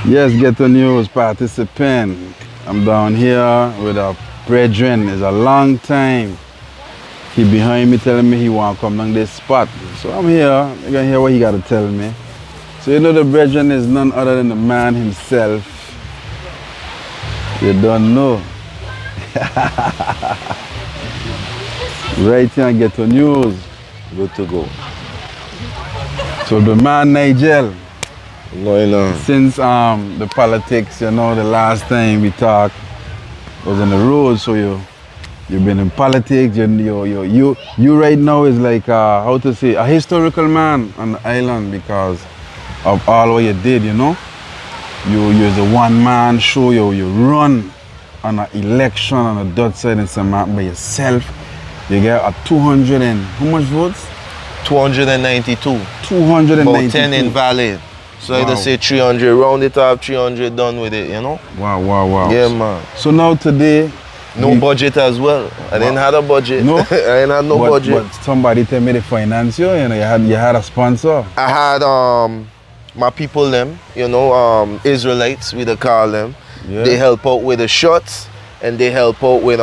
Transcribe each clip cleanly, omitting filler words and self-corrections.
Yes, Ghetto-News participant. I'm down here with a brethren. It's a long time. He behind me telling me he want to come down this spot. So I'm here. You're going to hear what he got to tell me. So you know the brethren is none other than the man himself. You don't know. Right here on Ghetto-News. Good to go. So the man Nigel. No. Since the politics, you know, the last time we talked was on the road, so you've been in politics. You right now is like how to say a historical man on the island because of all what you did. You know, you're the one-man show. You run on an election on a Dutch side in St. Martin by yourself. You get a 200 and how much votes? 292. 292. About 10 invalid. So I just say 300, round it up, 300, done with it, you know? Wow. Yeah, man. So now today... No budget as well. I didn't have a budget. No? I didn't have no budget. But somebody tell me the finance you know, you had a sponsor. I had my people them, you know, Israelites, we call them. Yeah. They help out with the shots and they help out with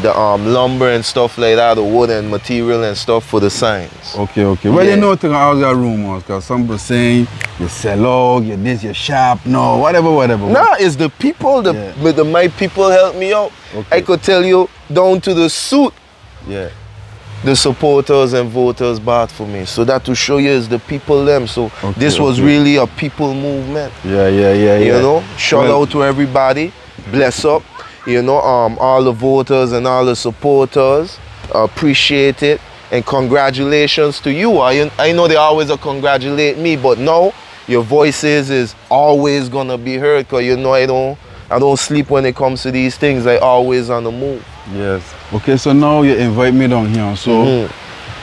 the lumber and stuff like that, the wood and material and stuff for the signs. Okay. Well, you know, how's that rumors? Because some people saying you sell out, you this, you sharp, no, whatever. Nah, it's the people, my people help me out. Okay. I could tell you down to the suit. Yeah. The supporters and voters bought for me. So that to show you is the people them. So this was really a people movement. Yeah. You know, shout out to everybody. Bless up. You know, all the voters and all the supporters, appreciate it, and congratulations to you. I know they always congratulate me, but now your voices is always gonna be heard, cause you know I don't sleep when it comes to these things. I always on the move. Yes. Okay, so now you invite me down here. So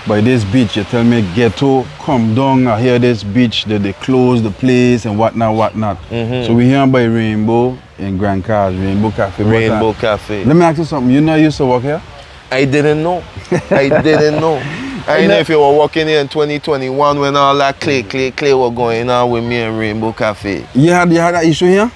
by this beach, you tell me Ghetto, come down. I hear this beach that they close the place and whatnot. So we here by Rainbow in Grand Cars, Rainbow Café. Rainbow Café. Let me ask you something. You know you used to work here? I didn't know. I know if you were working here in 2021 when all that clay were going on with me in Rainbow Café. You had that issue here?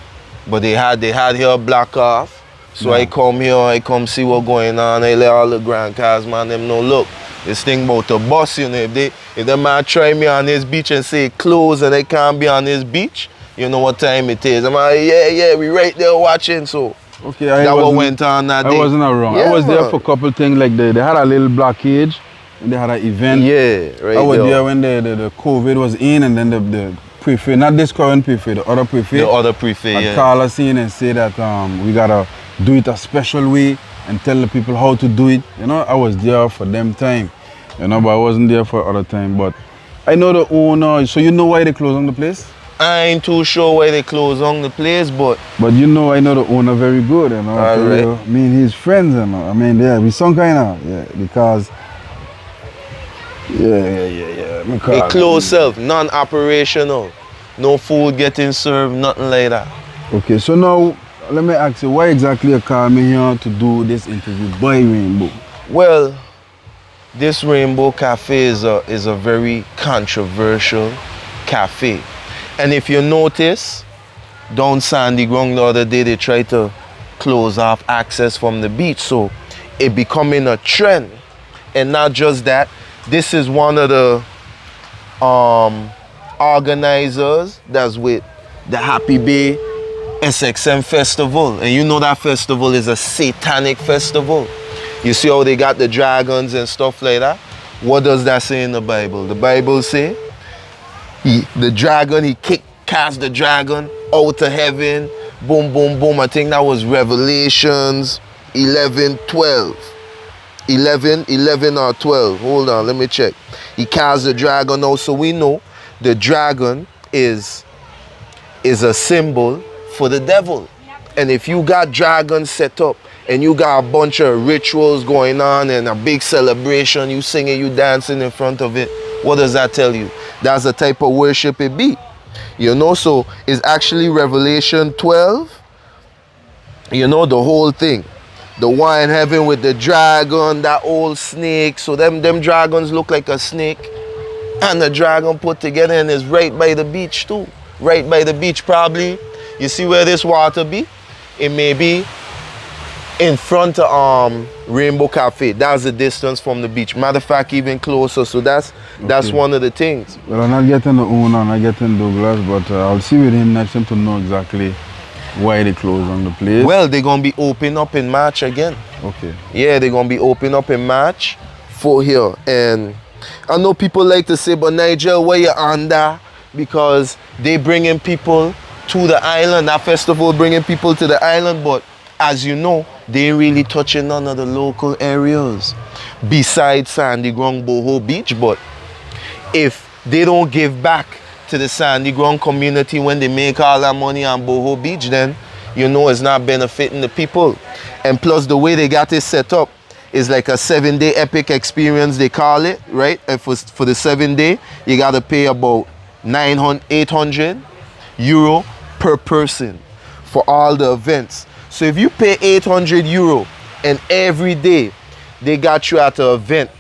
But they had here block off. So I come here, I come see what's going on. I let all the Grand Cars man them know, look, this thing about the bus, you know, if the man try me on this beach and say close and I can't be on this beach, you know what time it is. I'm like, yeah, we right there watching, so okay, that what went on that day. I wasn't wrong. Yeah, I was there for a couple things, like they had a little blockage and they had an event. Yeah, right. I was there when the COVID was in, and then the prefect, not this current prefect, the other prefect. The other prefect, yeah. Call us in and say that we gotta do it a special way and tell the people how to do it. You know, I was there for them time, you know, but I wasn't there for other time. But I know the owner, so you know why they closed on the place? I ain't too sure why they closed on the place, but you know, I know the owner very good, you know. All right. I mean, he's friends, you know. I mean, yeah, we some kind of, because it closed self, non-operational, no food getting served, nothing like that. Okay, so now let me ask you, why exactly you called me here to do this interview by Rainbow? Well, this Rainbow Cafe is a very controversial cafe. And if you notice, down Sandy Ground the other day, they tried to close off access from the beach. So it becoming a trend. And not just that, this is one of the organizers that's with the Happy Bay SXM festival. And you know that festival is a satanic festival. You see how they got the dragons and stuff like that? What does that say in the Bible? The Bible say the dragon, he cast the dragon out of heaven, boom. I think that was Revelations 11 or 12. Hold on, let me check. He cast the dragon out. So we know the dragon is a symbol for the devil. And if you got dragons set up and you got a bunch of rituals going on and a big celebration, you singing, you dancing in front of it, what does that tell you? That's the type of worship it be. You know, so it's actually Revelation 12. You know, the whole thing. The one in heaven with the dragon, that old snake. So them dragons look like a snake. And the dragon put together and is right by the beach too. right by the beach. Probably, you see where this water be? It may be in front of Rainbow Café. That's the distance from the beach. Matter of fact, even closer. So that's one of the things. Well, I'm not getting the owner, I'm not getting Douglas, but I'll see with him next time to know exactly why they close on the place. Well, they're gonna be open up in March again. Okay. Yeah, they're gonna be open up in March for here. And I know people like to say, but Nigel, where you under? Because they bringing people to the island. That festival bringing people to the island, but as you know, they ain't really touching none of the local areas besides Sandy Ground, Boho Beach. But if they don't give back to the Sandy Ground community when they make all that money on Boho Beach, then you know it's not benefiting the people. And plus the way they got it set up is like a 7-day epic experience, they call it, right? And for the 7 day, you gotta pay about 800 euro per person for all the events. So if you pay 800 euro and every day they got you at an event,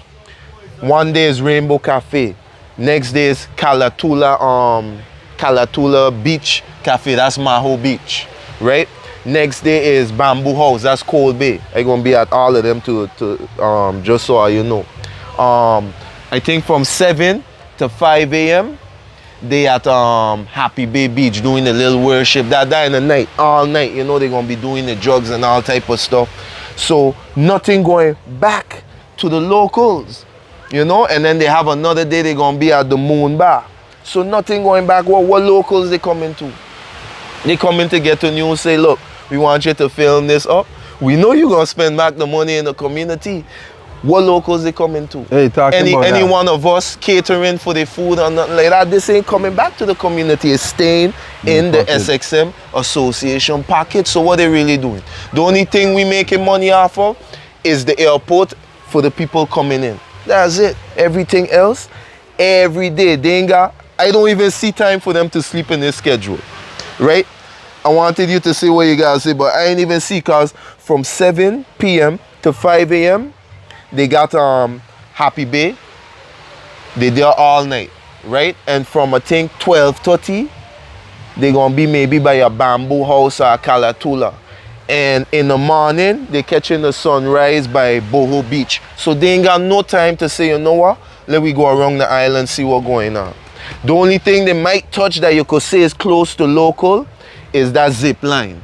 one day is Rainbow Café, next day is Kalatula Beach Cafe, that's Maho Beach, right? Next day is Bamboo House, that's Cold Bay. I'm gonna be at all of them to just so you know. I think from 7 to 5 a.m. they at Happy Bay Beach doing a little worship. That in the night, all night, you know, they're gonna be doing the drugs and all type of stuff. So nothing going back to the locals, you know. And then they have another day they're gonna be at the Moon Bar. So nothing going back. What locals they coming to? They coming to Ghetto-News, say, look, we want you to film this up. We know you're gonna spend back the money in the community. What locals they coming to? Hey, any one of us catering for the food or nothing like that, this ain't coming back to the community. It's staying in the SXM association pocket. So what they really doing? The only thing we making money off of is the airport for the people coming in. That's it. Everything else, every day, I don't even see time for them to sleep in this schedule, right? I wanted you to say what you gotta say, but I ain't even see, cause from 7 p.m. to 5 a.m. they got Happy Bay. They there all night, right? And from I think 12:30, they gonna be maybe by a Bamboo House or a Kalatula. And in the morning, they catching the sunrise by Boho Beach. So they ain't got no time to say, you know what? Let me go around the island, see what's going on. The only thing they might touch that you could say is close to local is that zip line.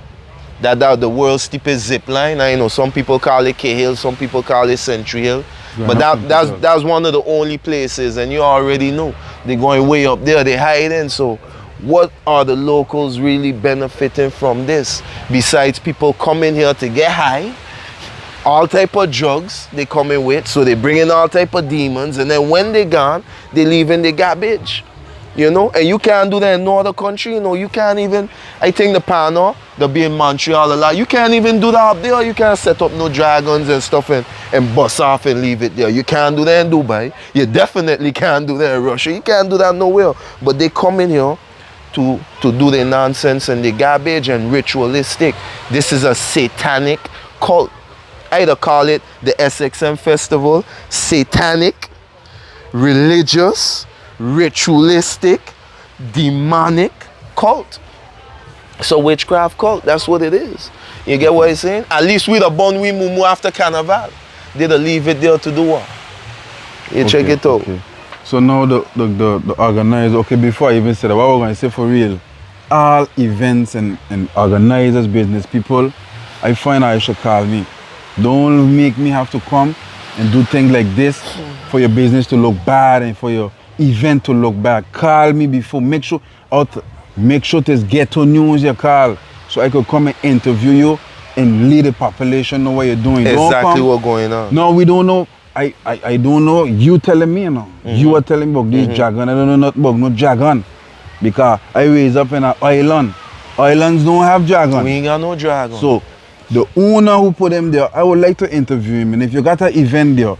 That the world's steepest zip line. I know some people call it K-Hill, some people call it Century Hill. But that's one of the only places, and you already know. They're going way up there, they hiding. So what are the locals really benefiting from this? Besides people coming here to get high, all type of drugs they coming with, so they bring in all type of demons, and then when they gone, they leave in the garbage. You know, and you can't do that in no other country. You know, you can't even, I think the panel, they'll be in Montreal a lot. You can't even do that up there. You can't set up no dragons and stuff and bust off and leave it there. You can't do that in Dubai. You definitely can't do that in Russia. You can't do that nowhere. But they come in here to do their nonsense and the garbage and ritualistic. This is a satanic cult. I either call it the SXM festival, satanic, religious, ritualistic, demonic cult. So witchcraft cult, that's what it is. You get what I'm saying? At least with a bon we mumu after Carnival, they'll leave it there to do what? You check it out. Okay. So now the organizer, okay, before I even said that, what we're going to say for real, all events and organizers, business people, I find I should call me. Don't make me have to come and do things like this for your business to look bad and for your event to look bad. Call me before. Make sure there's Ghetto-News you call, so I could come and interview you and lead the population know what you're doing. Exactly what's going on. No, we don't know. I don't know. You telling me, you know. You are telling me about this dragon. I don't know nothing about no dragon. Because I raised up in an island. Islands don't have dragon. We ain't got no dragon. So the owner who put them there, I would like to interview him. And if you got an event there,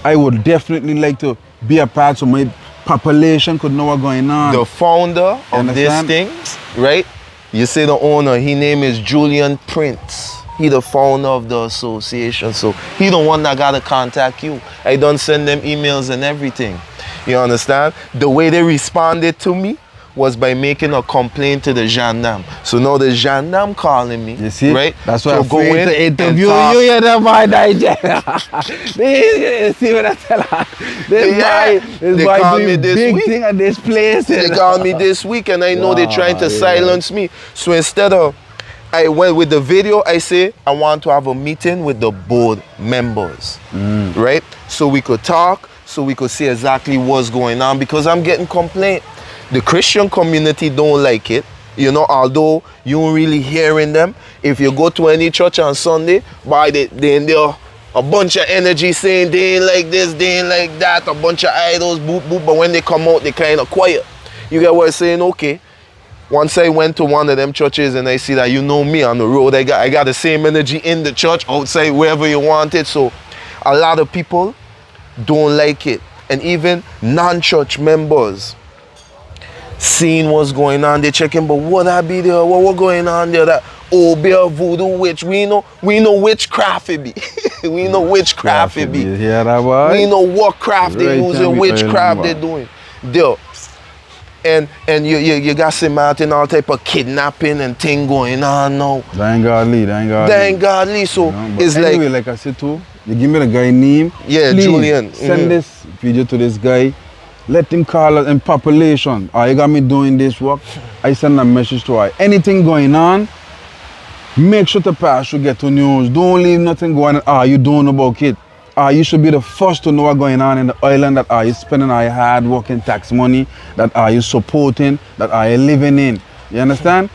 I would definitely like to be a part so my population could know what's going on. The founder of this thing, right? You say the owner, his name is Julian Prince. He the founder of the association. So he the one that gotta contact you. I done send them emails and everything. You understand? The way they responded to me was by making a complaint to the gendarme. So now the gendarme calling me. You see? Right? That's why to I'm go in to and interview talk. you here, the boy, Nigel. You see what I tell her? This boy called me doing this big week. thing at this place. They called me this week and I know they're trying to silence me. So instead of, I went with the video, I say, I want to have a meeting with the board members, right? So we could talk, so we could see exactly what's going on, because I'm getting complaint. The Christian community don't like it, you know, although you don't really hearing them. If you go to any church on Sunday, they in there, a bunch of energy saying they ain't like this, they ain't like that, a bunch of idols, boop, boop, but when they come out, they kind of quiet. You get what I'm saying? Okay. Once I went to one of them churches and I see that, you know me, on the road, I got the same energy in the church, outside, wherever you want it. So a lot of people don't like it. And even non-church members seeing what's going on, they checking, but what I be there, what going on there, that bear voodoo witch, we know witchcraft it be. We know witchcraft it be. You hear that, boy? We know what craft they using, witchcraft they doing. There. And you got St. Martin, all type of kidnapping and thing going on now. They ain't godly. So it's anyway, like I said too, you give me the guy name. Yeah, please, Julian. Send this video to this guy. Let him call us in population. You got me doing this work. I send a message to her. Anything going on, make sure to pass to Ghetto-News. Don't leave nothing going on. You don't know about it. You should be the first to know what's going on in the island that you spending your hard working tax money, that you supporting, that you living in. You understand?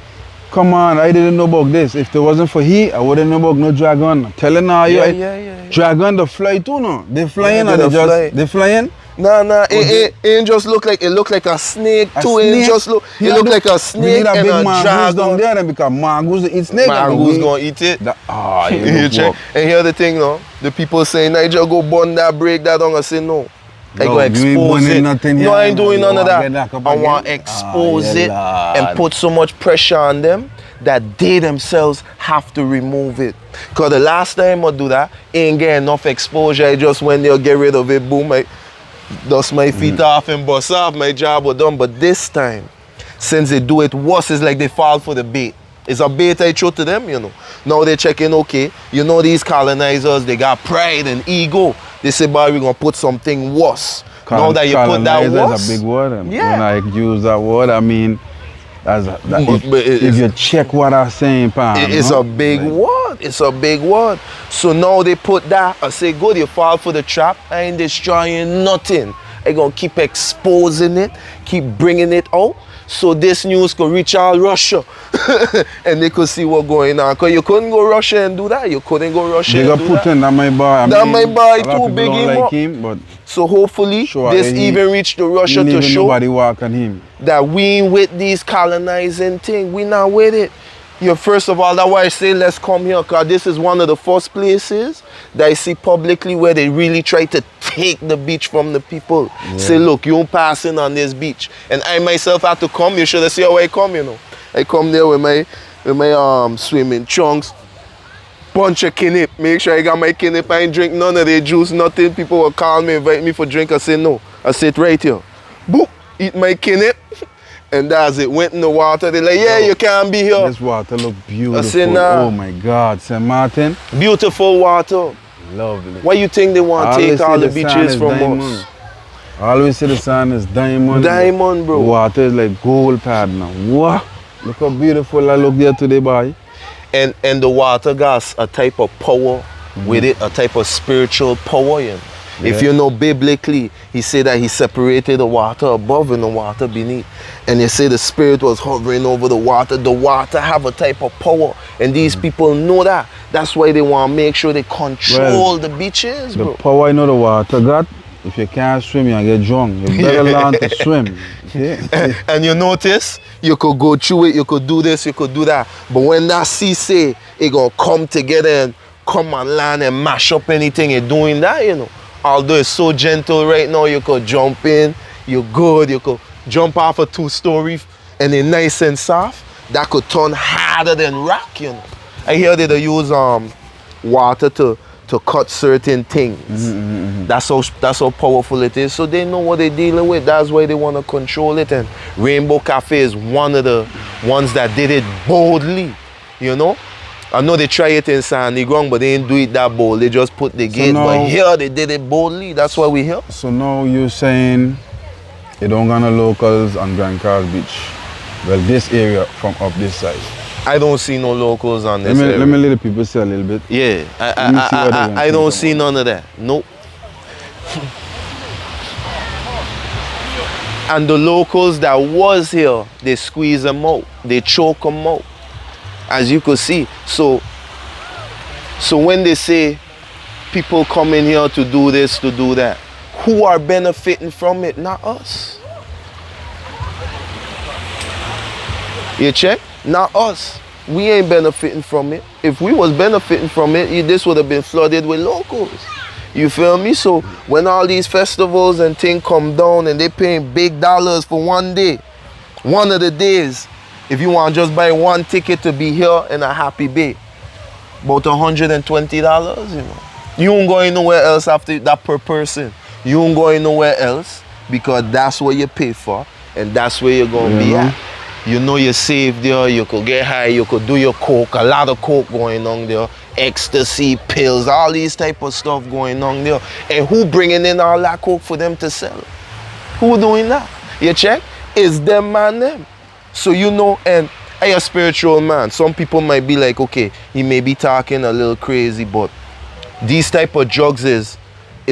Come on, I didn't know about this. If it wasn't for he, I wouldn't know about no dragon. I'm telling you, dragon they fly too, no? They flying or they flying? Nah, it just look like a snake too. It look like a snake and a dragon down there, and because mongoose eat snake. Mongoose gonna eat it. You check. And here the thing, no. The people saying Nigel go burn that, break that down. I say no. I go expose it. No, I ain't doing none of that. I want to expose it and put so much pressure on them that they themselves have to remove it. Because the last time I do that, ain't get enough exposure. I just went there, get rid of it, boom, I dust my feet off and bust off, my job was done. But this time, since they do it worse, it's like they fall for the bait. It's a bait I throw to them, you know. Now they're checking, okay, you know these colonizers, they got pride and ego. They say, boy, we're going to put something worse. Now that you put that worse. Is a big word. And yeah. When I use that word, I mean, if you check what I'm saying, it's a big word. It's a big word. So now they put that, I say, good, you fall for the trap. I ain't destroying nothing. I going to keep exposing it, keep bringing it out. So this news could reach all Russia and they could see what's going on. Because you couldn't go Russia and do that. You couldn't go Russia and do that. Putin, that my boy. That my boy too, big him but so hopefully this even reached the Russia to show nobody walk on him. That we ain't with these colonizing thing. We not with it. First of all, that's why I say let's come here, because this is one of the first places that I see publicly where they really try to take the beach from the people. Yeah. Say, look, you're passing on this beach. And I myself had to come. You should have seen how I come, you know. I come there with my swimming trunks, bunch of kinip. Make sure I got my kinip. I ain't drink none of their juice, nothing. People will call me, invite me for drink. I say no. I sit right here. Boop, eat my kinip. And that's it. Went in the water. They're like, yeah, you can't be here. This water look beautiful. I said, nah. Oh my God, St. Martin. Beautiful water. Lovely. Why you think they want to take all the beaches from us? I always say the sand is diamond. Diamond, bro. The water is like gold pad now. What? Look how beautiful I look there today, boy. And the water got a type of power with it, a type of spiritual power, you know. Yeah. If you know biblically, he said that he separated the water above and the water beneath. And they say the spirit was hovering over the water. The water have a type of power. And these people know that. That's why they want to make sure they control the beaches, bro. The power I know the water got, if you can't swim, you get drunk. You better learn to swim. Yeah. And you notice, you could go through it, you could do this, you could do that. But when that sea say, it going to come together and come and land and mash up anything, you're doing that, you know. Although it's so gentle right now, you could jump in, you're good, you could jump off a 2-story and it's nice and soft. That could turn harder than rock, you know. I hear they use water to to cut certain things. That's how powerful it is. So they know what they're dealing with. That's why they want to control it. And Rainbow Café is one of the ones that did it boldly, you know. I know they try it in Sandy Ground, but they didn't do it that bold. They just put the gate. But here they did it boldly. That's why we here. So now you're saying you don't got no locals on Grand Cars Beach. Well, this area from up this side. I don't see no locals on this area. Let me let the people say a little bit. Yeah, I don't see none of that. Nope. And the locals that was here, they squeeze them out. They choke them out. As you could see. So when they say people come in here to do this, to do that, who are benefiting from it? Not us. You check? Not us. We ain't benefiting from it. If we was benefiting from it, this would have been flooded with locals. You feel me? So when all these festivals and things come down and they paying big dollars for one day, one of the days, if you want to just buy one ticket to be here in a Happy Bay, about $120, you know. You ain't going nowhere else after that per person. You ain't going nowhere else because that's what you pay for and that's where you're going to be at. You know you're safe there, you could get high, you could do your coke, a lot of coke going on there, ecstasy, pills, all these type of stuff going on there. And who bringing in all that coke for them to sell? Who doing that? You check? It's them man them. So you know, and I a spiritual man. Some people might be like, okay, he may be talking a little crazy, but these type of drugs is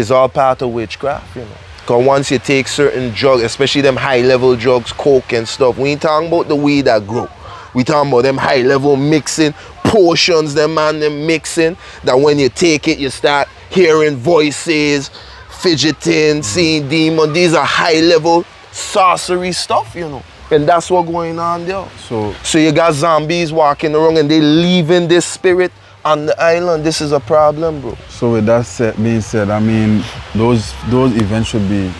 all part of witchcraft, you know. Because once you take certain drugs, especially them high-level drugs, coke and stuff, we ain't talking about the weed that grow. We talking about them high-level mixing, potions, them man, them mixing, that when you take it, you start hearing voices, fidgeting, seeing demons. These are high-level sorcery stuff, you know. And that's what's going on there. So you got zombies walking around and they leaving this spirit on the island. This is a problem, bro. So with that being said, I mean, those events should be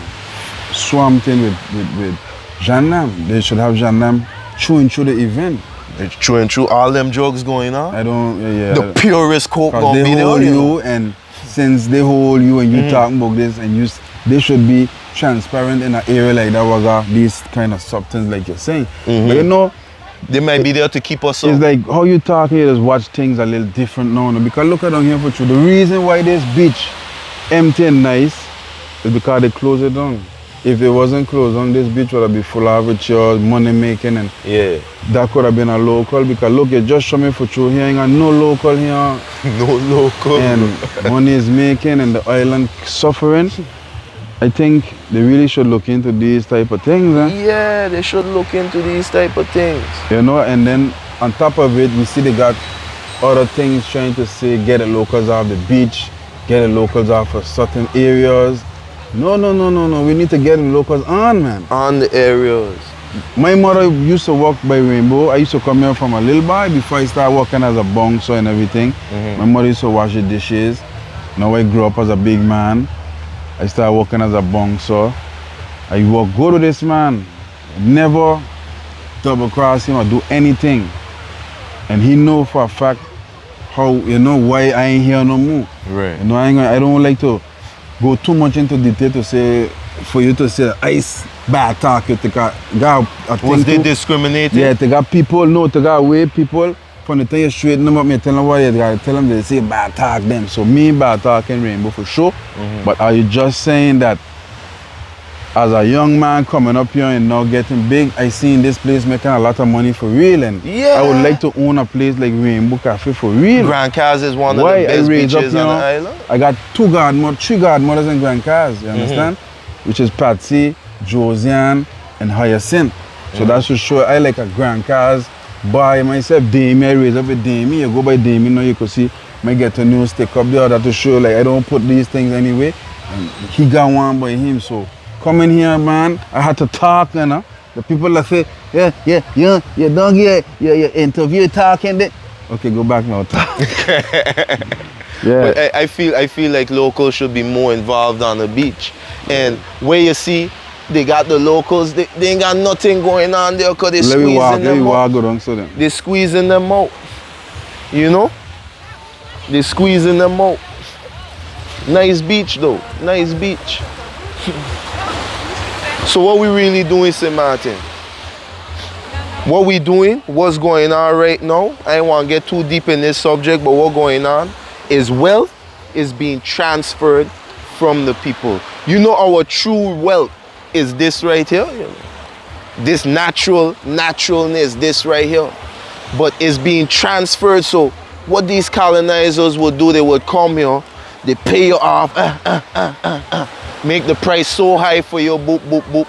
swamped in with gendarme. They should have gendarme chewing through the event. They're chewing through all them drugs going on. I don't, The purest coke gonna be there. They hold you, and since they hold you and you talking about this, and they should be transparent in an area like that was these kind of substance like you're saying. But you know, they might be there to keep us up. It's like how you talk here, just watch things a little different now. Because look at down here for you. The reason why this beach empty and nice is because they close it down. If it wasn't closed down, this beach would have been full of rituals, money making, and that could have been a local. Because look, you just show me for you here, ain't got no local here. No local. And money is making and the island suffering. I think they really should look into these type of things. Yeah, they should look into these type of things. You know, and then on top of it, we see they got other things trying to say, get the locals off the beach, get the locals off of certain areas. No. We need to get the locals on, man. On the areas. My mother used to walk by Rainbow. I used to come here from a little boy before I started working as a bouncer and everything. My mother used to wash the dishes. Now I grew up as a big man. I started working as a bouncer. I go to this man, never double cross him or do anything. And he know for a fact how, you know, why I ain't here no more. Right. You know, I don't like to go too much into detail to say, for you to say, ice bad talk, you got a thing. Was they discriminated? Yeah, they got people, no, they got way people. From the time you straighten them up, me tell them what you gotta tell them, they say bad talk them. So me bad talking Rainbow for sure. But are you just saying that as a young man coming up here and now getting big, I seen this place making a lot of money for real, and I would like to own a place like Rainbow Café for real. Grand Cars is one of the best beaches on the island. I got three godmothers in Grand Cars, you understand? Which is Patsy, Josiane, and Hyacinth. So that's for sure. I like a Grand Cars. By myself, Damie, I raise up with Damie. You go by Damie now, you can see my Ghetto-News stick up there that to show like I don't put these things anyway. And he got one by him. So come in here, man. I had to talk, you know. The people that say, you don't get your interview talking. Okay, go back now. But I feel like locals should be more involved on the beach. And where you see they got the locals, they ain't got nothing going on there because they're squeezing them out. They're squeezing them out. You know? They're squeezing them out. Nice beach though, nice beach. So what we really doing, St. Martin? What we doing, what's going on right now, I don't want to get too deep in this subject, but what's going on is wealth is being transferred from the people. You know, our true wealth is this right here, you know? This naturalness, this right here. But it's being transferred. So what these colonizers would do, they would come here, they pay you off, make the price so high for you, boop, boop, boop.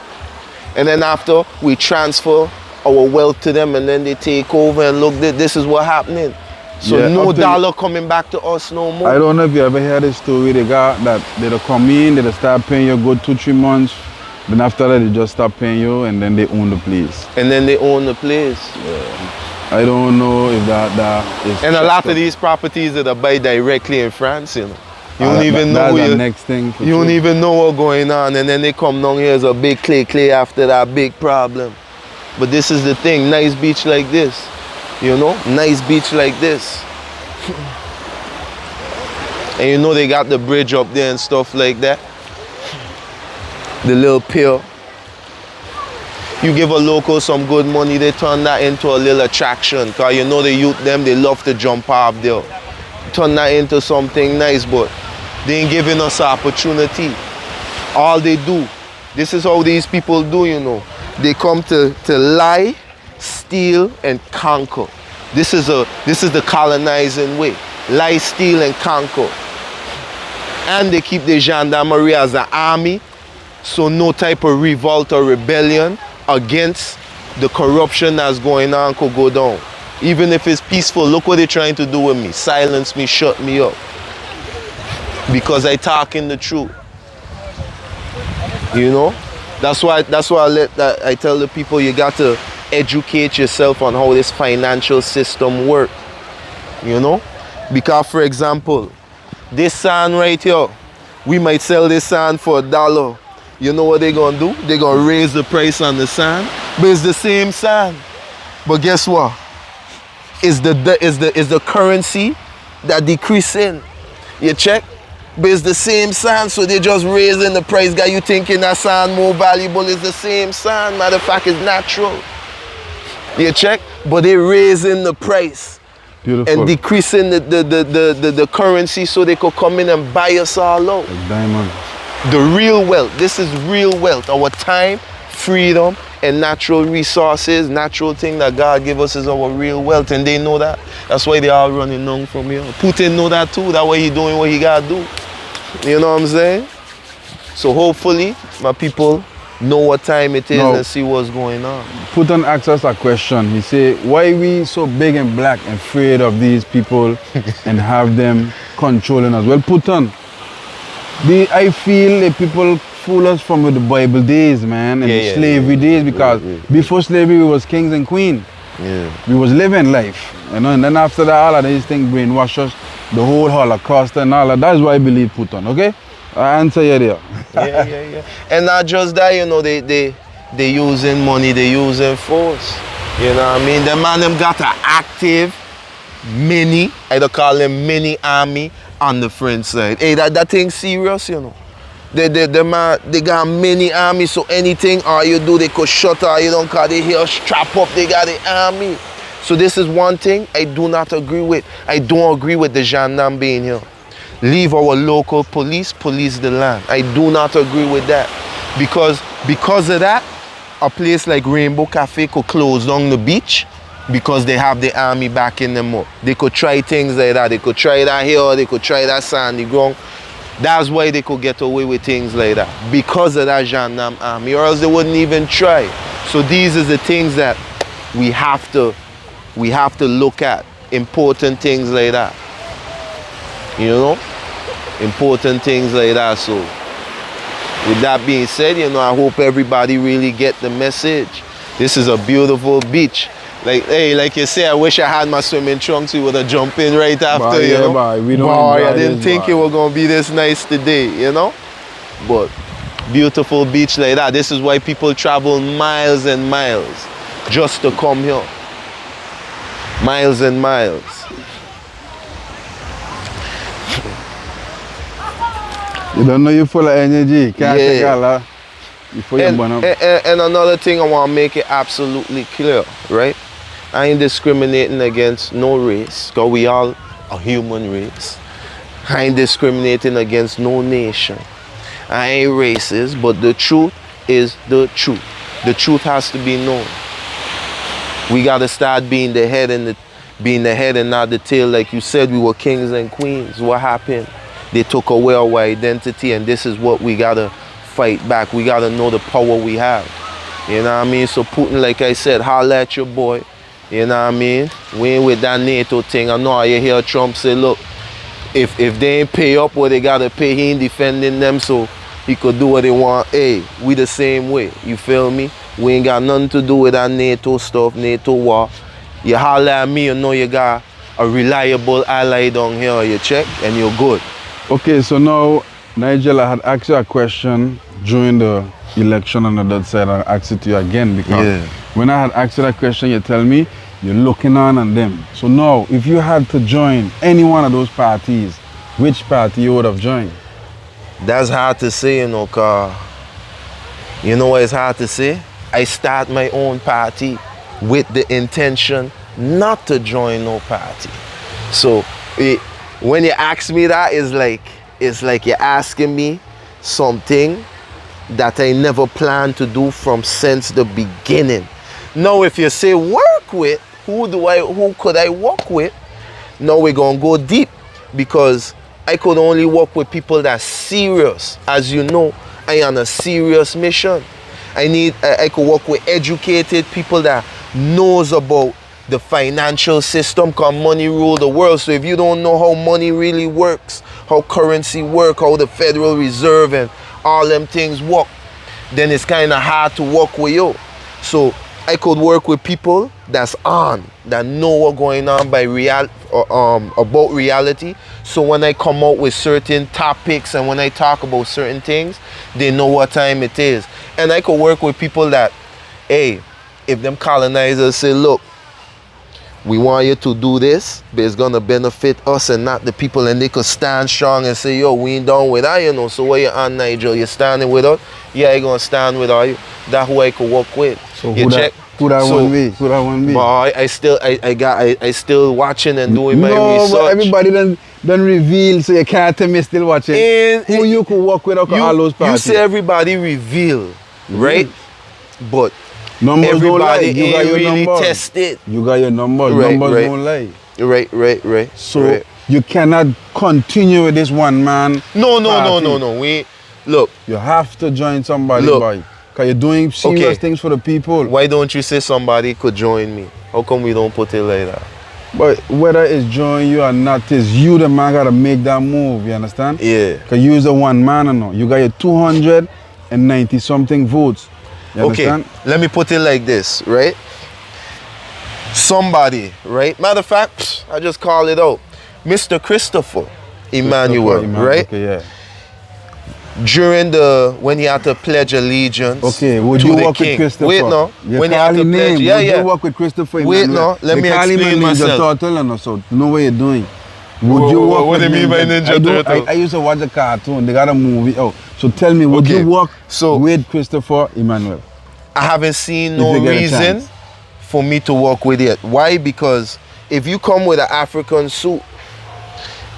And then after, we transfer our wealth to them, and then they take over, and look, this is what happening. So Yeah, no dollar coming back to us no more. I don't know if you ever heard the story. They got that they'll come in, they'll start paying you good 2-3 months. Then after that, they just stop paying you, and then they own the place. And then they own the place. Yeah. I don't know if that is. And a lot of these properties that are buy directly in France, you know. You don't even know that's the next thing. You don't even know what's going on, and then they come down here as a big clay after that big problem. But this is the thing, nice beach like this, you know, nice beach like this. And you know they got the bridge up there and stuff like that. The little pier. You give a local some good money, they turn that into a little attraction. Cause you know the youth them, they love to jump off there. Turn that into something nice, but they ain't giving us an opportunity. All they do, this is how these people do, you know. They come to lie, steal, and conquer. This is the colonizing way. Lie, steal, and conquer. And they keep the gendarmerie as an army, so no type of revolt or rebellion against the corruption that's going on could go down. Even if it's peaceful, look what they're trying to do with me. Silence me, shut me up. Because I talking the truth. You know? That's why I tell the people you got to educate yourself on how this financial system works. You know? Because for example, this sand right here, we might sell this sand for $1. You know what they're gonna do? They're gonna raise the price on the sand, but it's the same sand. But guess what? It's the currency that decreasing. You check? But it's the same sand, so they're just raising the price. Guy, you thinking that sand more valuable? It's the same sand. Matter of fact, it's natural. You check? But they're raising the price. Beautiful. And decreasing the currency so they could come in and buy us all out. Like diamond. The real wealth, this is real wealth. Our time, freedom, and natural resources, natural thing that God give us is our real wealth, and they know that. That's why they all running down from here. Putin know that too. That's why he doing what he gotta do. You know what I'm saying? So hopefully, my people know what time it is and see what's going on. Putin asked us a question. He said, why we so big and black and afraid of these people and have them controlling us? Well, Putin, I feel that people fool us from the Bible days, man, and the slavery days, because before slavery we was kings and queens. Yeah. We was living life, you know, and then after that, all of these things brainwash us, the whole Holocaust and all of that. That's why I believe Putin, okay? I answer you there. Yeah. And not just that, you know, they using money, they using force. You know what I mean? The man them got an active mini, I don't call them mini army on the French side. Hey, that thing serious, you know. They got many armies, so anything all you do, they could shut or you don't call they here strap up, they got the army. So this is one thing I do not agree with. I don't agree with the gendarme being here. Leave our local police the land. I do not agree with that. Because of that, a place like Rainbow Café could close down the beach because they have the army backing them up. They could try things like that. They could try that here, they could try that sandy ground. That's why they could get away with things like that. Because of that gendarme army, or else they wouldn't even try. So these are the things that we have to look at. Important things like that. You know? Important things like that. So with that being said, you know, I hope everybody really get the message. This is a beautiful beach. Like, hey, like you say, I wish I had my swimming trunks. We would have jumped in right after, you know. I didn't think it was going to be this nice today, you know. But beautiful beach like that. This is why people travel miles and miles just to come here. Miles and miles. You don't know you're full of energy. Can't take all that before you burn up. And another thing, I want to make it absolutely clear, right? I ain't discriminating against no race, because we all a human race. I ain't discriminating against no nation. I ain't racist, but the truth is the truth. The truth has to be known. We gotta start being the head and not the tail. Like you said, we were kings and queens. What happened? They took away our identity, and this is what we gotta fight back. We gotta know the power we have. You know what I mean? So Putin, like I said, holla at your boy. You know what I mean? We ain't with that NATO thing. I know how you hear Trump say, look, if they ain't pay up what they gotta pay, he ain't defending them, so he could do what they want. Hey, we the same way. You feel me? We ain't got nothing to do with that NATO stuff, NATO war. You holler at me, you know you got a reliable ally down here, you check, and you're good. Okay, so now, Nigel, I had asked you a question during the election on the other side. I'll ask it to you again, because when I had asked you that question, you tell me you're looking on them. So now, if you had to join any one of those parties, which party you would have joined? That's hard to say, you know, cause you know what it's hard to say? I start my own party with the intention not to join no party. So when you ask me that, it's like you're asking me something that I never planned to do from since the beginning. Now, if you say work with, who could I work with? Now we're gonna go deep, because I could only work with people that's serious. As you know, I am on a serious mission. I could work with educated people that knows about the financial system, because money rule the world. So if you don't know how money really works, how currency work, how the Federal Reserve and all them things work, then it's kind of hard to work with you. So I could work with people that know what's going on about reality. So when I come out with certain topics and when I talk about certain things, they know what time it is. And I could work with people that, hey, if them colonizers say, look, we want you to do this, but it's gonna benefit us and not the people, and they could stand strong and say, yo, we ain't down with that, you know. So where you on, Nigel? You standing with us? Yeah, I gonna stand with you. That's who I could work with. So who that want be? Who that want be? Boy, I still watching and doing my research. No, but everybody done reveal, so you can't tell me still watching. Who you could work with all those parties? You say everybody reveal, right? But numbers everybody don't lie. You got your really numbers. tested. You got your numbers. Numbers don't lie. Right. So you cannot continue with this one man. No. Look. You have to join somebody, boy. Because you're doing serious things for the people. Why don't you say somebody could join me? How come we don't put it like that? But whether it's join you or not, it's you the man gotta make that move, you understand? Yeah. Because you is the one man or no. You got your 290 something votes. You understand? Let me put it like this, right? Somebody, right? Matter of fact, I just call it out. Mr. Christopher Emmanuel, right? Okay, yeah. During when he had to pledge allegiance would to you the work king. with Christopher? Wait, no. When he had to pledge, would you work with Christopher Emmanuel? Wait, no. Let me explain myself. Turtle, so you know what you're doing. Would you work what do you mean by Ninja Turtle? I used to watch a cartoon. They got a movie. Oh, so tell me, would you work with Christopher Emmanuel? I haven't seen no reason for me to work with it. Why? Because if you come with an African suit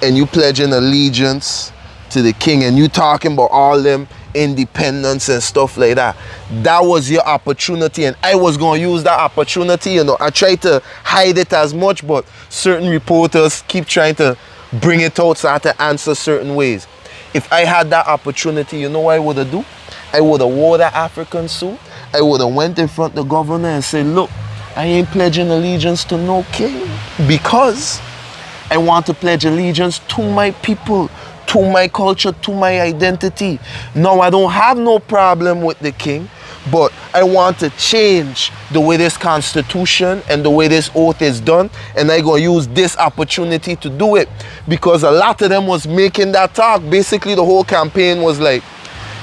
and you pledging allegiance to the king and you talking about all them independence and stuff like that, that was your opportunity, and I was going to use that opportunity. You know, I tried to hide it as much, but certain reporters keep trying to bring it out, so I had to answer certain ways. If I had that opportunity, you know what I would have do? I would have wore that African suit. I would have went in front of the governor and said, look, I ain't pledging allegiance to no king, because I want to pledge allegiance to my people, to my culture, to my identity. No, I don't have no problem with the king, but I want to change the way this constitution and the way this oath is done, and I gonna use this opportunity to do it, because a lot of them was making that talk. Basically, the whole campaign was like,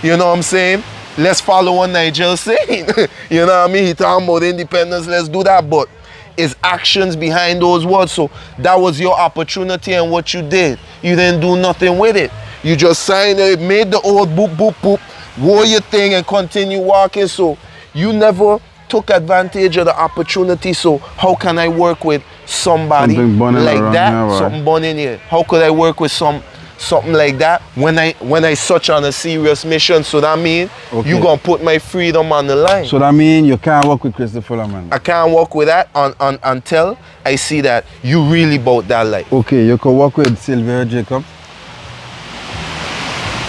you know what I'm saying? Let's follow what Nigel's saying. You know what I mean? He talking about independence, let's do that, but it's actions behind those words. So that was your opportunity, and what you did, you didn't do nothing with it. You just sign it, made the old boop, boop, boop, wore your thing and continue walking. So you never took advantage of the opportunity. So how can I work with somebody like that? Here, something born in here. How could I work with something like that when I such on a serious mission? So that means you gonna put my freedom on the line. So that means you can't work with Christopher man. I can't work with that until I see that you really about that life. Okay, you can work with Sylvia Jacob.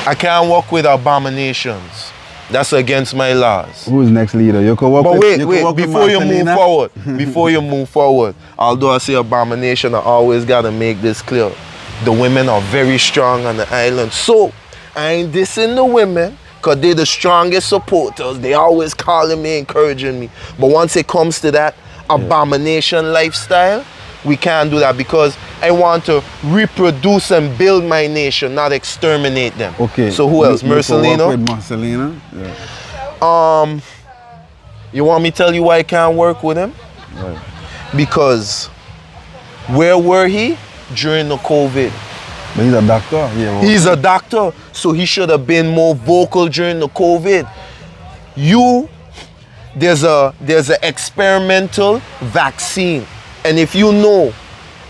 I can't work with abominations. That's against my laws. Who's next leader? You can work but with, wait, before you move forward, before you move forward, although I say abomination, I always gotta make this clear. The women are very strong on the island. So I ain't dissing the women, because they're the strongest supporters. They always calling me, encouraging me. But once it comes to that abomination lifestyle, we can't do that, because I want to reproduce and build my nation, not exterminate them. Okay. So who else? Marcelino? With Marcelino? Yeah. You want me to tell you why I can't work with him? Right. Because where were he during the COVID? But he's a doctor. Yeah. He's a doctor, so he should have been more vocal during the COVID. There's a experimental vaccine. And if you know,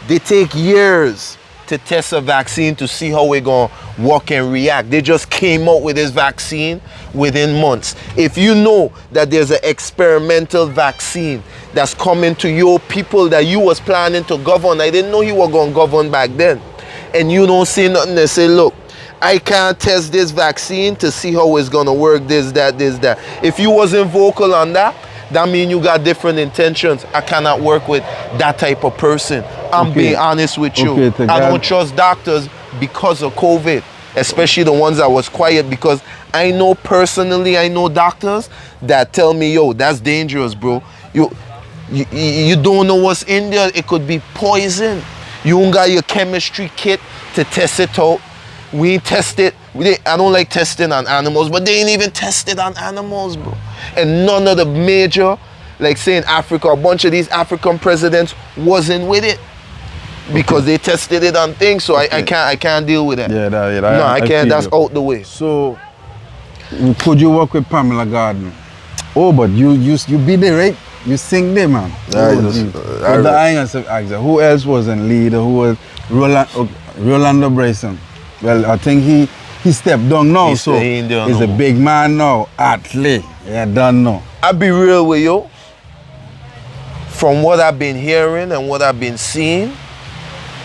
they take years to test a vaccine to see how we're going to work and react. They just came out with this vaccine within months. If you know that there's an experimental vaccine that's coming to your people that you was planning to govern, I didn't know you were going to govern back then. And you don't say nothing, they say, look, I can't test this vaccine to see how it's going to work, this, that. If you wasn't vocal on that, that means you got different intentions. I cannot work with that type of person. I'm being honest with you. I don't trust doctors because of COVID, especially the ones that was quiet, because I know personally, I know doctors that tell me, yo, that's dangerous, bro. You don't know what's in there. It could be poison. You don't got your chemistry kit to test it out. We ain't test it. I don't like testing on animals, but they ain't even tested on animals, bro. And none of the major, like say in Africa, a bunch of these African presidents wasn't with it because they tested it on things. So I can't deal with that. No, I can't. That's out the way. So could you work with Pamela Garden? Oh, but you be there, right? You sing there, man. Who else was in leader? Who was Rolando Bryson? Well, I think he stepped down now, he's a big man now, athlete. Yeah, done now. I'll be real with you. From what I've been hearing and what I've been seeing,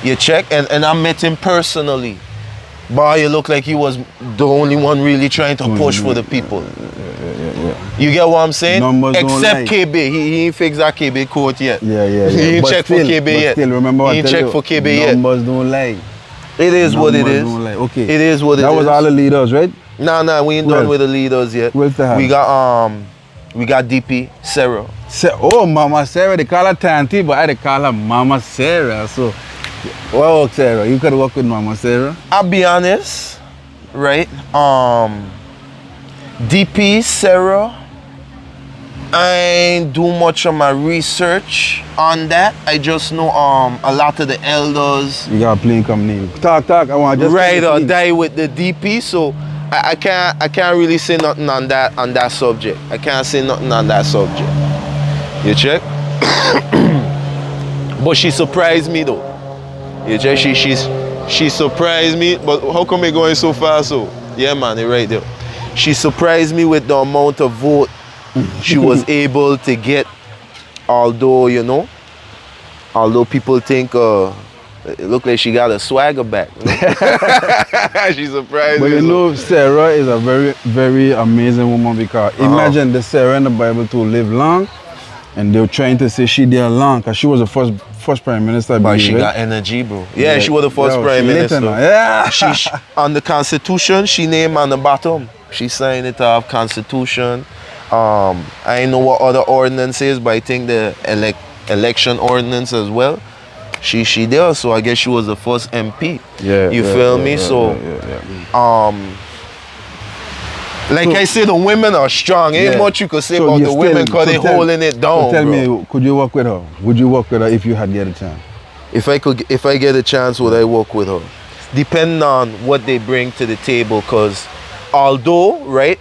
you check, and I met him personally. Boy, you look like he was the only one really trying to push for the people. You get what I'm saying? Numbers except KB. He ain't fixed that KB quote yet. Yeah. He ain't checked for KB yet. Still, remember he ain't checked for KB yet. Numbers don't lie. It is what it is. Okay. It is what it is. That was all the leaders, right? Nah, we ain't done with the leaders yet. We got DP, Sarah. Oh, Mama Sarah, they call her Tanti, but I call her Mama Sarah. So, well, Sarah, you could work with Mama Sarah? I'll be honest, right? DP, Sarah, I ain't do much of my research on that. I just know a lot of the elders. You got a plane company. Talk, I want to just ride or die with the DP, so I can't really say nothing on that subject. I can't say nothing on that subject. You check? But she surprised me though. You check? She surprised me, but how come it going so fast? So yeah, man, it right there. She surprised me with the amount of vote she was able to get, although people think it looked like she got a swagger back. She surprised me. But you know, Sarah is a very, very amazing woman, because imagine the Sarah in the Bible to live long, and they were trying to say she did long because she was the first prime minister. But she got energy, bro. Yeah, she was the first prime minister. Yeah. She on the Constitution, she named on the bottom. She signed it off, Constitution. I know what other ordinance is, but I think the election ordinance as well. She there, so I guess she was the first MP. You feel me? Like I say, the women are strong. Ain't much you could say about the women because they're holding it down. Tell me, could you work with her? Would you work with her if you had get a chance? If I get a chance, would I work with her? depending on what they bring to the table. Because although, right,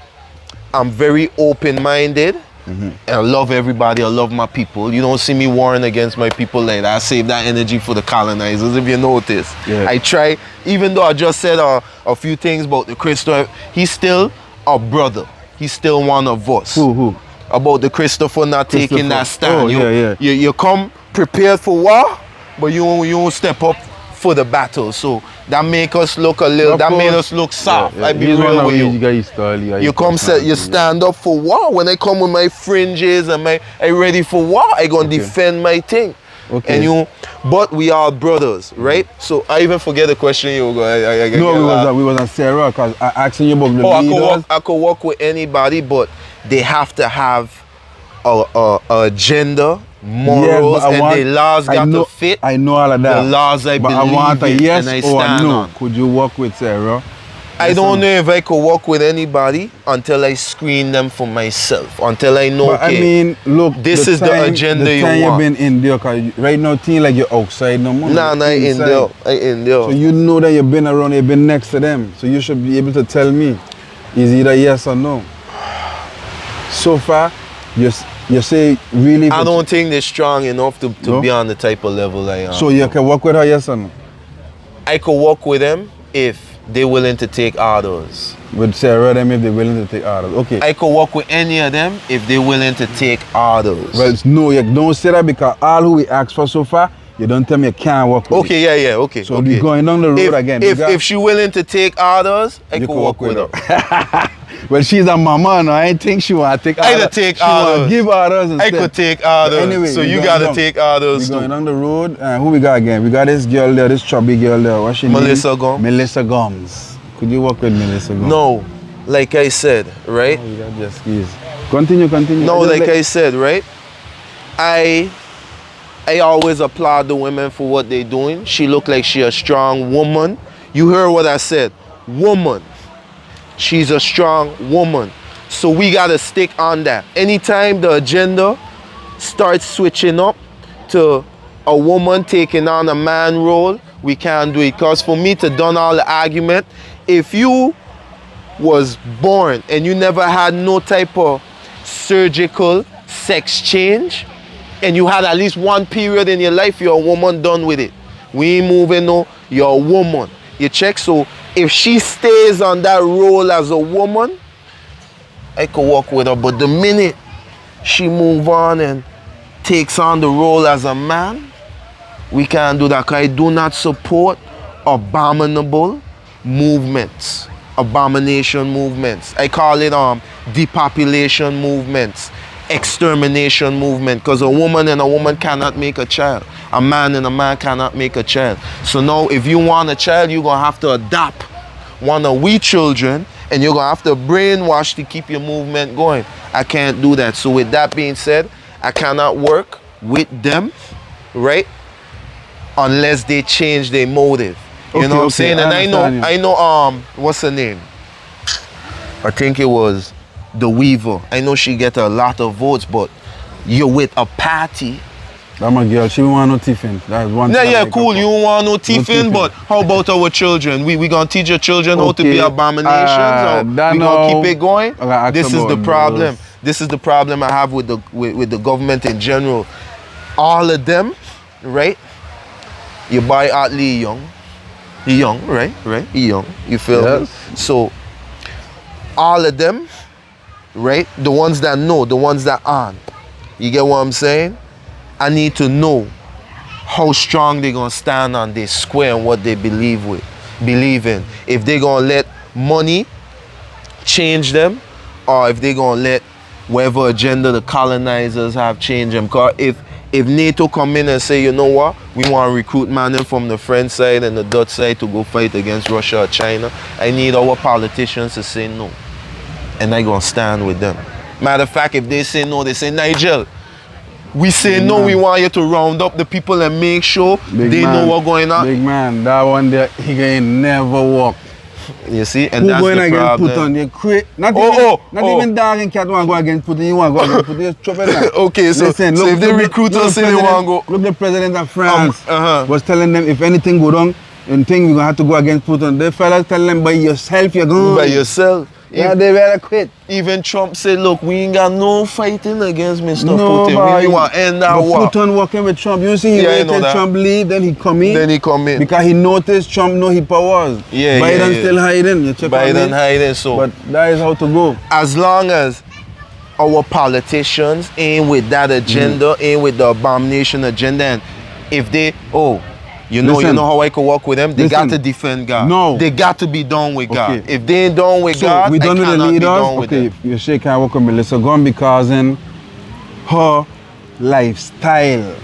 I'm very open-minded, and I love everybody, I love my people. You don't see me warring against my people like that. I save that energy for the colonizers, if you notice. Yeah. I try, even though I just said a few things about the Christopher, he's still a brother. He's still one of us. Who? About the Christopher not taking that stand. Oh, yeah. You come prepared for war, but you won't step up for the battle. So that make us look a little, that made us look soft. I be real with you. You come set, you stand up for war. When I come with my fringes and I ready for war, I gonna defend my thing. Okay. And but we are brothers, right? So I even forget the question you were going. No, we was on Sarah because I asking you about the leaders. I could work with anybody, but they have to have a agenda, morals, and the laws got to fit. I know all of that. The laws I believe I want a yes and I or stand no. on. Could you work with Sarah? I don't know if I could work with anybody until I screen them for myself. Until I know, but okay, I mean, look, this is the agenda you want. you've been in there, cause right now, thing like you're outside no more. Nah, I in there. So you know that you've been around, you've been next to them. So you should be able to tell me, is either yes or no. So far, you say really. I don't think they're strong enough to be on the type of level I am. So you can work with her, yes or no? I could work with them if they're willing to take orders. With Sarah, them if they're willing to take orders. Okay. I could work with any of them if they're willing to take orders. Well, no, you don't say that because all who we asked for so far, you don't tell me you can't work with. Okay, yeah, okay. So we're going down the road again. If she willing to take orders, I could work with her. Well, she's a mama, no. I think she want to take orders. I could take orders. Give orders instead. I could take orders. Anyway, so you gotta take orders too. We're going down the road. Who we got again? We got this girl there, this chubby girl there. What's she name? Melissa Gomes. Melissa Gomes. Could you work with Melissa Gomes? No, like I said, right? Oh, you got your skis. Continue. No, like I said, right? I always applaud the women for what they're doing. She look like she a strong woman. You heard what I said, woman. She's a strong woman. So we gotta stick on that. Anytime the agenda starts switching up to a woman taking on a man role, we can't do it. Because for me to done all the argument, if you was born and you never had no type of surgical sex change, and you had at least one period in your life, you're a woman, done with it. We ain't moving, no, you're a woman. You check, so if she stays on that role as a woman, I could work with her. But the minute she move on and takes on the role as a man, we can't do that. Because I do not support abominable movements, abomination movements. I call it depopulation movements, extermination movement, because a woman and a woman cannot make a child. A man and a man cannot make a child. So now if you want a child, you're going to have to adopt one of we children, and you're going to have to brainwash to keep your movement going. I can't do that. So with that being said, I cannot work with them, right, unless they change their motive. You know what I'm saying? And I know what's her name? I think it was the Weaver. I know she get a lot of votes, but you're with a party. That's my girl. She don't want no tiffin. That's one thing. Yeah, cool. You don't want no tiffin, but how about our children? We gonna teach your children how to be abominations? Or we gonna keep it going? This is the problem. This is the problem I have with the government in general. All of them, right? You buy Atley young. He young, right? He young. You feel me? So all of them, right? The ones that know, the ones that aren't. You get what I'm saying? I need to know how strong they're gonna stand on their square and what they believe in. If they're gonna let money change them, or if they're gonna let whatever agenda the colonizers have change them. Because if NATO come in and say, you know what, we want to recruit men from the French side and the Dutch side to go fight against Russia or China, I need our politicians to say no. And I gonna stand with them. Matter of fact, if they say no, they say, Nigel, we say no, we want you to round up the people and make sure they know what's going on. Big man, that one there, he can never walk. You see, and that's the problem. Put on your crate. Not even dog and cat want to go against Putin. You want to go against Putin. Chop it. Okay, so, listen, so if the recruiters say they want to go. Look, the president of France was telling them if anything go wrong, and think we're gonna have to go against Putin. The fellas tell them by yourself you're going. By yourself. Yeah, they better quit. Even Trump said, look, we ain't got no fighting against Mr. No, Putin. boy. We want to end that But war. Putin working with Trump. You see, he Yeah, I waited know till that. Trump leave, then he come in. Then he come in. Because he noticed Trump know his powers. Yeah, Biden yeah. still hiding. You check on Biden me. hiding, so. But that is how to go. As long as our politicians ain't with that agenda, ain't with the abomination agenda, and if they, you Listen. know how I can work with them, they got Listen. to defend God. No. They got to be done with God. Okay. If they ain't done with So God, we done I with the cannot be leaders. done with Okay, them. you shake hand work with Melissa Gun because in her lifestyle,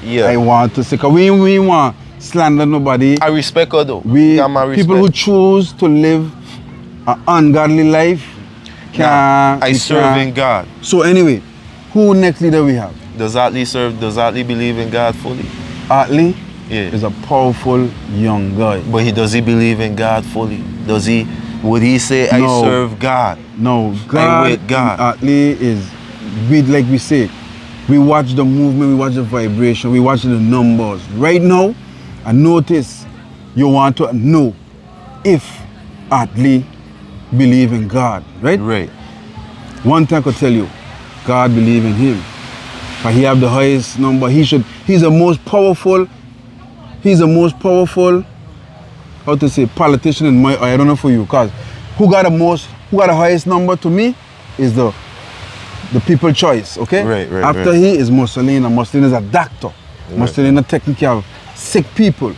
Yeah. I want to say, cause we want slander nobody. I respect her though. We Got my respect. people who choose to live an ungodly life can I serve in God. So anyway, who next leader we have? Does Atlee believe in God fully? Atlee Yeah. is a powerful young guy. But does he believe in God fully? Would he say, I No. serve God? No, God, with God. Atlee is, like we say, we watch the movement, we watch the vibration, we watch the numbers. Right now, I notice you want to know if Atlee believe in God, right? Right. One thing I could tell you, God believe in him. But he have the highest number. He's the most powerful, how to say, politician in my eye. I don't know for you, cause who got the highest number to me is the people choice, okay? Right, After right. he is Mussolini. Mussolini is a doctor. Right. Mussolini taking care of sick people.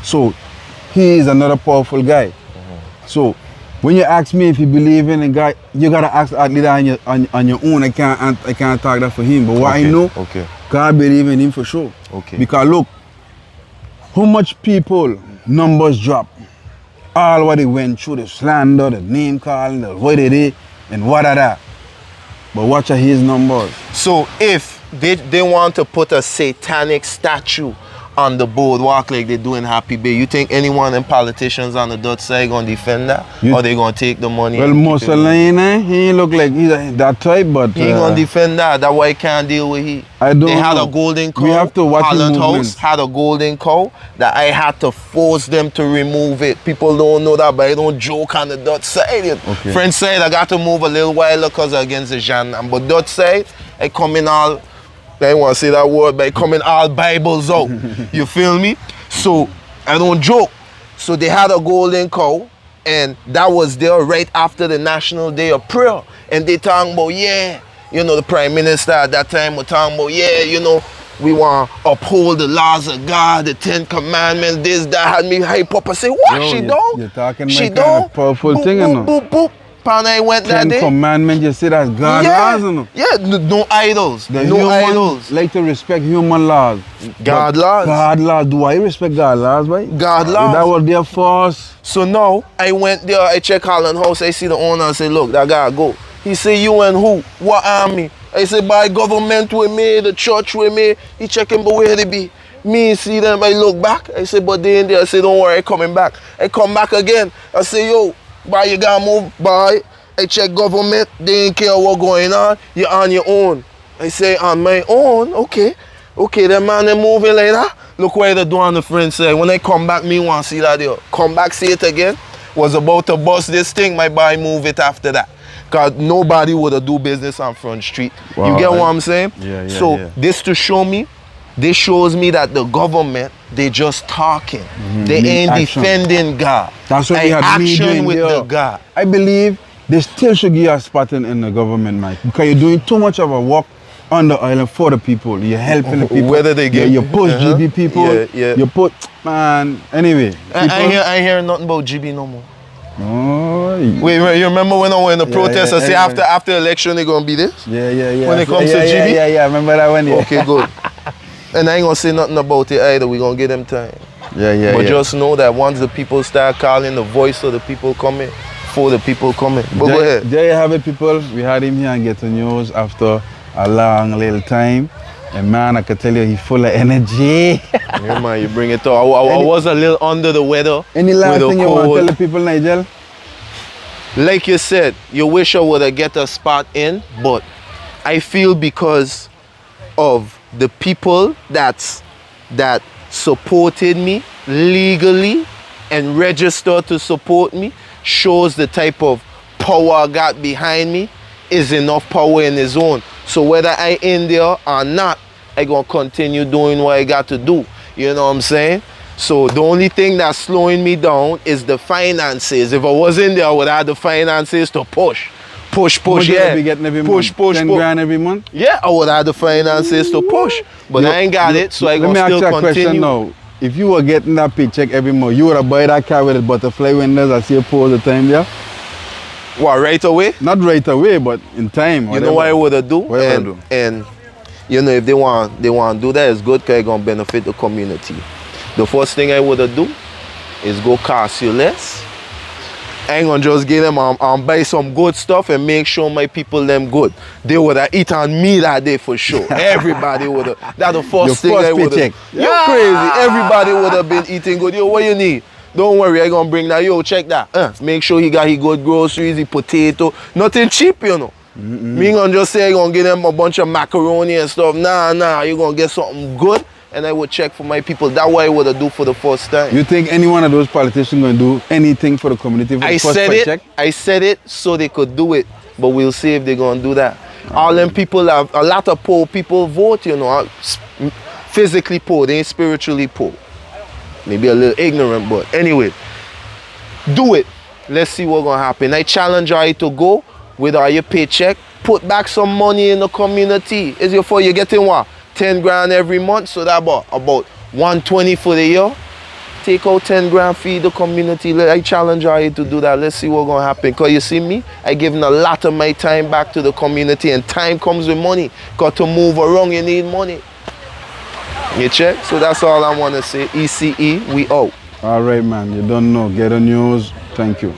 So he is another powerful guy. So when you ask me if he believe in God, you gotta ask Atlee on your own. I can't talk that for him. But what I know, God believe in him for sure. Okay. Because look, how much people numbers drop, all what they went through, the slander, the name calling, the what they did, and what are that. But watch his numbers. So if they want to put a satanic statue on the boardwalk like they do in Happy Bay, you think anyone in politicians on the Dutch side gonna defend that? Or they gonna take the money? Well, Mussolini, he look like he's that type, but he ain't gonna defend that. That's why he can't deal with he. I don't They had know. a golden cow. We have to watch his Holland House movements. had a golden cow that I had to force them to remove it. People don't know that, but I don't joke on the Dutch side. Okay. French side, I got to move a little while because against the Jean. But Dutch side, I come in all, I don't want to say that word, but I come in all Bibles out. You feel me? So I don't joke. So they had a golden cow, and that was there right after the National Day of Prayer. And they talking about, yeah, you know, the Prime Minister at that time was talking about, yeah, you know, we want to uphold the laws of God, the 10 Commandments, this, that. Had me hype up and say, what? Yo, she you- don't? you're talking she like don't? kind of powerful boop, thing, you boop, know. boop, boop. Pan I went that Ten day. Commandments, you see that's God laws, you know. Yeah, no idols. The No humans idols. like to respect human laws. God But laws. God laws. Do I respect God laws, right? God laws. That was their force. So now I went there, I check Holland House, I see the owner, I say, look, that guy go. He say, you and who? What army? I say, by government with me, the church with me. He checking, but where they be? Me see them, I look back. I say, but they in there. I say, don't worry, I coming back. I come back again. I say, yo, boy, you gotta move, boy. I check government, they ain't care what going on. You're on your own. I say, on my own? Okay. Okay, that man, they moving like that. Look where they do on the French side. When I come back, me want to see that there. Come back, see it again. Was about to bust this thing, my boy move it after that. Because nobody would have do business on Front Street. Wow, You get what I'm saying? Yeah, So this to show me, this shows me that the government, they just talking. They Need ain't action. defending God. That's what we had action doing with there. the God. I believe they still should give you a spot in the government, Mike. Because you're doing too much of a work on the island for the people. You're helping the people. Whether they get you push GB people. Yeah. You put, man, anyway. I hear nothing about GB no more. Oh, Wait, you remember when I went in the protest and say after election they gonna be this? Yeah. When it comes to GB? Yeah, I remember that one. Yeah. Okay, good. And I ain't gonna say nothing about it either. We gonna give them time. Yeah. But just know that once the people start calling, the voice of the people coming, for the people coming. But go ahead. There you have it, people. We had him here on Ghetto-News after a long little time. And man, I can tell you he's full of energy. Yeah, man, you bring it up. I was a little under the weather. Any last with thing a you want to cold. tell the people, Nigel? Like you said, you wish I would have get a spot in, but I feel because of the people that supported me legally and register to support me shows the type of power I got behind me is enough power in his own. So whether I in there or not, I gonna continue doing what I got to do. You know what I'm saying? So the only thing that's slowing me down is the finances. If I was in there, I would have the finances to push. Yeah. Be getting every push, month? push, 10 push. grand every month? Yeah, I would have the finances to push. But I ain't got it, so I Let me gonna ask still you a question continue. now. If you were getting that paycheck every month, you would have buy that car with the butterfly windows I see you pour the time there? What, right away? Not right away, but in time. You know what I would have do? What I would do? And you know, if they want to do that, it's good because it's gonna benefit the community. The first thing I would have do is go cost you less. I ain't gonna just give them buy some good stuff and make sure my people them good. They would have eaten me that day for sure. Everybody would have. That's the first thing I would have. You're crazy. Everybody would have been eating good. Yo, what you need? Don't worry, I gonna bring that. Yo, check that. Make sure he got his good groceries, his potato. Nothing cheap, you know. Me gonna just say I gonna give them a bunch of macaroni and stuff. Nah, you gonna get something good. And I would check for my people. That's what I would have do for the first time. You think any one of those politicians gonna do anything for the community for the first paycheck? I said it so they could do it, but we'll see if they're gonna do that. All them people have a lot of poor people vote, you know, physically poor, they ain't spiritually poor. Maybe a little ignorant, but anyway, do it. Let's see what's gonna happen. I challenge you to go with all your paycheck, put back some money in the community. Is your for you getting what? 10 grand every month, so that about 120 for the year. Take out 10 grand, feed the community. I challenge you to do that. Let's see what's gonna happen. Cause you see me, I giving a lot of my time back to the community, and time comes with money. Cause to move around, you need money. You check? So that's all I wanna say. ECE, we out. All right, man. You don't know. Ghetto-News. Thank you.